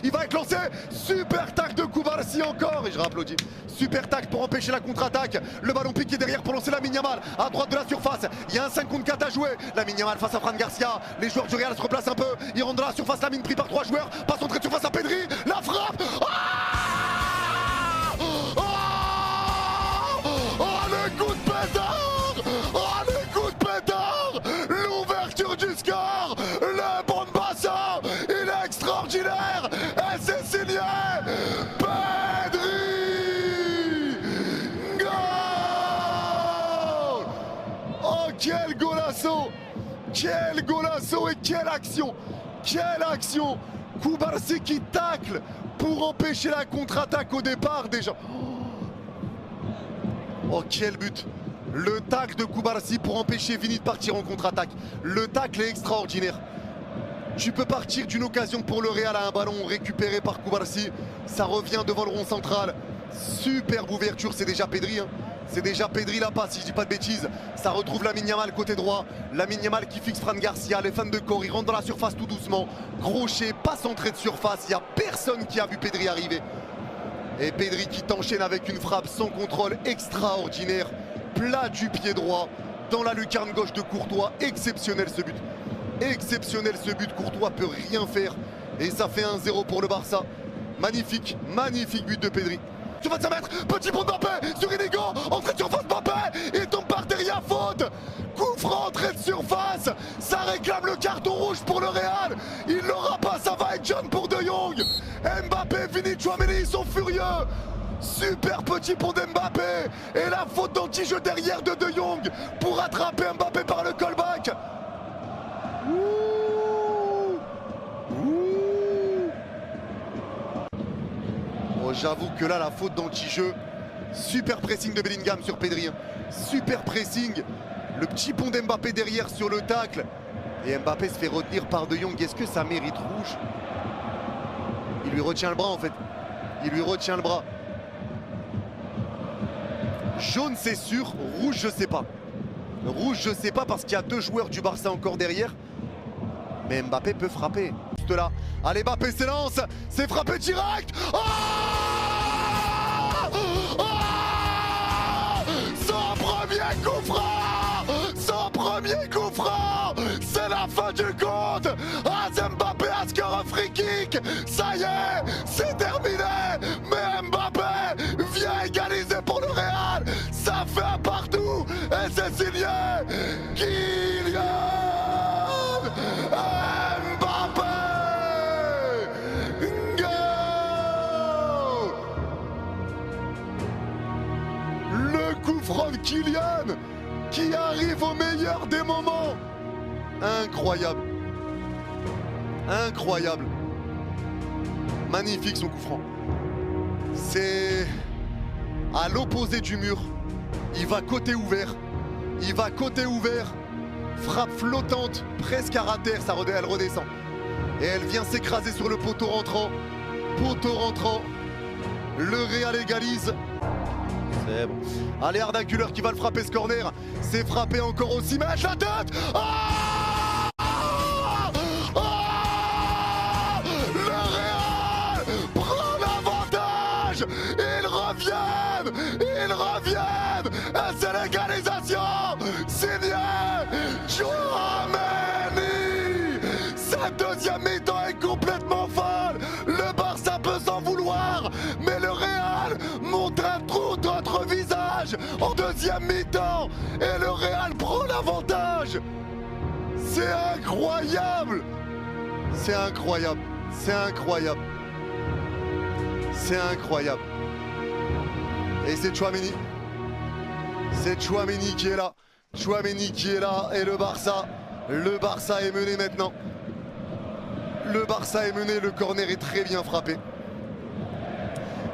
Il va être lancé, super tac de Koubarsi encore, et je rapplaudis. Super tac pour empêcher la contre-attaque. Le ballon piqué derrière pour lancer Lamine Yamal à droite de la surface. Il y a un 5 contre 4 à jouer. Lamine Yamal face à Fran Garcia. Les joueurs du Real se replacent un peu. Ils rentrent dans la surface. Lamine pris par 3 joueurs. Passe entrée de surface à Pedri. La frappe. Le coup de pétard. Le coup de pétard. L'ouverture du score. Le bon bassin. Il est extraordinaire. Et c'est signé Pedri. Goal. Oh, quel golasso. Quel golasso et quelle action. Quelle action. Koubarsi qui tacle pour empêcher la contre-attaque au départ déjà. Oh, quel but. Le tacle de Koubarsi pour empêcher Vini de partir en contre-attaque. Le tacle est extraordinaire. Tu peux partir d'une occasion pour le Real à un ballon récupéré par Koubarsi. Ça revient devant le rond central. Superbe ouverture, c'est déjà Pedri. C'est déjà Pedri la passe, si je dis pas de bêtises. Ça retrouve Lamine Yamal côté droit. Lamine Yamal qui fixe Fran Garcia. Les fans de corps, ils rentrent dans la surface tout doucement. Crochet, passe entrée de surface. Il n'y a personne qui a vu Pedri arriver. Et Pedri qui t'enchaîne avec une frappe sans contrôle extraordinaire. Plat du pied droit dans la lucarne gauche de Courtois. Exceptionnel ce but. Exceptionnel ce but. Courtois peut rien faire. Et ça fait 1-0 pour le Barça. Magnifique, magnifique but de Pedri. Sur 25 mètres, petit pont de Mbappé sur Inigo. Entrée de surface Mbappé. Il tombe par derrière, faute. Coup franc, entrée de surface. Ça réclame le carton rouge pour le Real. Il l'aura pas, ça va être jaune pour De Jong. Mbappé, Vini, Tchouaméni, ils sont furieux. Super petit pont d'Mbappé. Et la faute d'anti-jeu derrière de De Jong pour attraper Mbappé par le callback. Ouh. Ouh. Oh, j'avoue que là, la faute d'anti-jeu. Super pressing de Bellingham sur Pedri. Super pressing. Le petit pont d'Mbappé derrière sur le tacle. Et Mbappé se fait retenir par De Jong. Est-ce que ça mérite rouge? Il lui retient le bras en fait. Il lui retient le bras. Jaune c'est sûr, rouge je sais pas. Rouge je sais pas parce qu'il y a 2 joueurs du Barça encore derrière. Mais Mbappé peut frapper. Juste là. Allez Mbappé s'élance. C'est frappé direct. Oh, oh, son premier coup franc. Son premier coup franc. C'est la fin du compte. Mbappé a score un free kick. Ça y est, c'est terminé. Mais Mbappé vient égaliser pour le Real. Ça fait un partout. Et c'est signé Kylian Mbappé. Go. Le coup franc de Kylian qui arrive au meilleur des moments. Incroyable. Incroyable. Magnifique son coup franc. C'est à l'opposé du mur. Il va côté ouvert. Il va côté ouvert. Frappe flottante, presque à ras terre, elle redescend. Et elle vient s'écraser sur le poteau rentrant. Poteau rentrant. Le Real égalise. C'est bon. Allez, Arda Güler qui va le frapper ce corner. C'est frappé encore au 6 mètres. La tête. Oh, ils reviennent, et c'est l'égalisation, signé Tchouaméni. Cette deuxième mi-temps est complètement folle, le Barça peut s'en vouloir, mais le Real montre un tout autre visage en deuxième mi-temps, et le Real prend l'avantage. C'est incroyable. C'est incroyable, c'est incroyable. C'est incroyable. Et c'est Tchouaméni. C'est Tchouaméni qui est là. Tchouaméni qui est là. Et le Barça est mené maintenant. Le Barça est mené. Le corner est très bien frappé.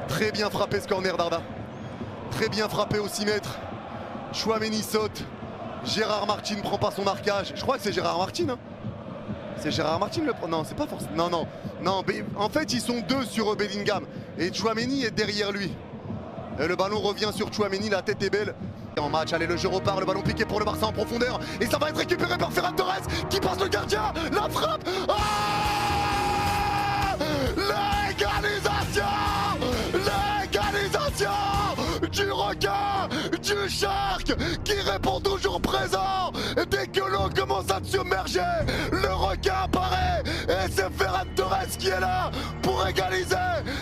Très bien frappé ce corner d'Arda. Très bien frappé au 6 mètres. Tchouaméni saute. Gérard Martin prend pas son marquage. Je crois que c'est Gérard Martin. Hein. C'est Gérard Martin le... Non, c'est pas forcément... Non, non. Non, en fait, ils sont 2 sur Bellingham. Et Tchouaméni est derrière lui. Et le ballon revient sur Tchouaméni, la tête est belle. En match, allez, le jeu repart, le ballon piqué pour le Barça en profondeur. Et ça va être récupéré par Ferran Torres qui passe le gardien. La frappe. Ah, L'égalisation! L'égalisation du requin, du shark qui répond toujours présent. Dès que l'eau commence à te submerger, le requin apparaît et c'est Ferran Torres qui est là pour égaliser.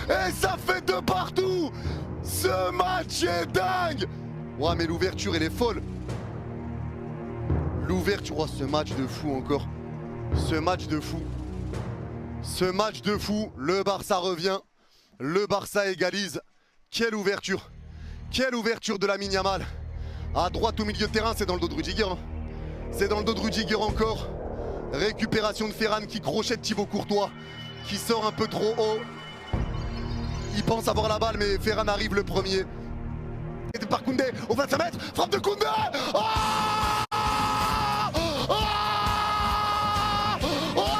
Et ça fait de partout. Ce match est dingue. Ouais, mais l'ouverture elle est folle. L'ouverture, oh, ce match de fou encore. Ce match de fou. Ce match de fou. Le Barça revient. Le Barça égalise. Quelle ouverture. Quelle ouverture de Lamine Yamal. À droite au milieu de terrain, c'est dans le dos de Rudiger. Hein. C'est dans le dos de Rudiger encore. Récupération de Ferran qui crochette Thibaut Courtois. Qui sort un peu trop haut. Il pense avoir la balle, mais Ferran arrive le premier. Et par Koundé au 25 mètres. Frappe de Koundé. Oh,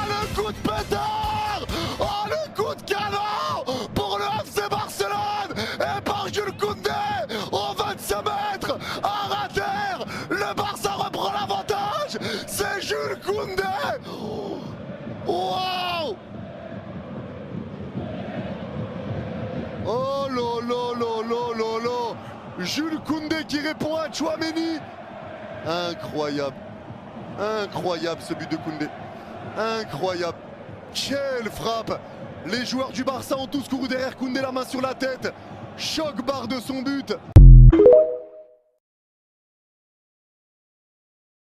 le coup de pétard. Oh, le coup de canon pour le FC Barcelone. Et par Jules Koundé au 25 mètres. À terre. Le Barça reprend l'avantage. C'est Jules Koundé. Wow. Oh là là là là là. Jules Koundé qui répond à Tchouaméni. Incroyable. Incroyable ce but de Koundé. Incroyable. Quelle frappe. Les joueurs du Barça ont tous couru derrière Koundé, la main sur la tête. Choc barre de son but.